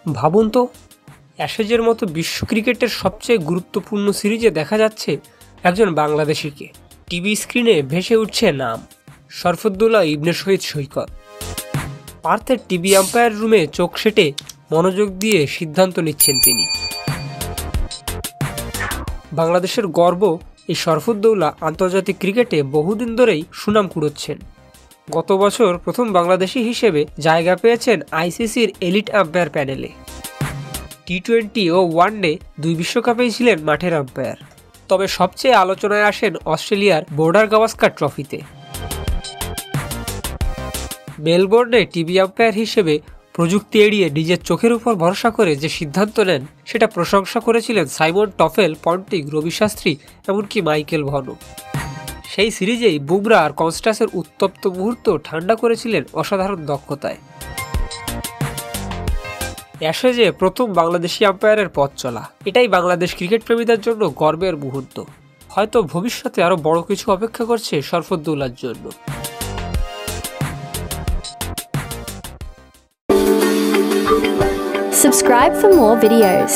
ভাবুন তো, অ্যাশেজের মতো বিশ্ব ক্রিকেটের সবচেয়ে গুরুত্বপূর্ণ সিরিজে দেখা যাচ্ছে একজন বাংলাদেশিকে। টিভি স্ক্রিনে ভেসে উঠছে নাম শরফুদ্দৌলা ইবনে শহীদ সৈকত। পার্থের টিভি আম্পায়ার রুমে চোখ সেটে মনোযোগ দিয়ে সিদ্ধান্ত নিচ্ছেন তিনি। বাংলাদেশের গর্ব এই শরফুদ্দৌলা আন্তর্জাতিক ক্রিকেটে বহুদিন ধরেই সুনাম কুড়োচ্ছেন। গত বছর প্রথম বাংলাদেশি হিসেবে জায়গা পেয়েছেন আইসিসির এলিট আম্পায়ার প্যানেলে। টি-20 ও ওয়ানডে দুই বিশ্বকাপেই ছিলেন মাঠের আম্পায়ার। তবে সবচেয়ে আলোচনায় আসেন অস্ট্রেলিয়ার বর্ডার গাভাস্কার ট্রফিতে। মেলবোর্নে টিভি আম্পায়ার হিসেবে প্রযুক্তি এড়িয়ে নিজের চোখের উপর ভরসা করে যে সিদ্ধান্ত নেন, সেটা প্রশংসা করেছিলেন Simon Taufel, Ponting, Ravi Shastri, এমনকি মাইকেল ভনও। সেই সিরিজেই বুমরা আর কনস্টাসের উত্তপ্ত মুহূর্ত ঠান্ডা করেছিলেন অসাধারণ দক্ষতায়। অ্যাশেজে প্রথম বাংলাদেশি আম্পায়ারের পথ চলা, এটাই বাংলাদেশ ক্রিকেট প্রেমীদের জন্য গর্বের মুহূর্ত। হয়তো ভবিষ্যতে আরও বড় কিছু অপেক্ষা করছে শরফুদ্দৌলার জন্য। Subscribe for more videos.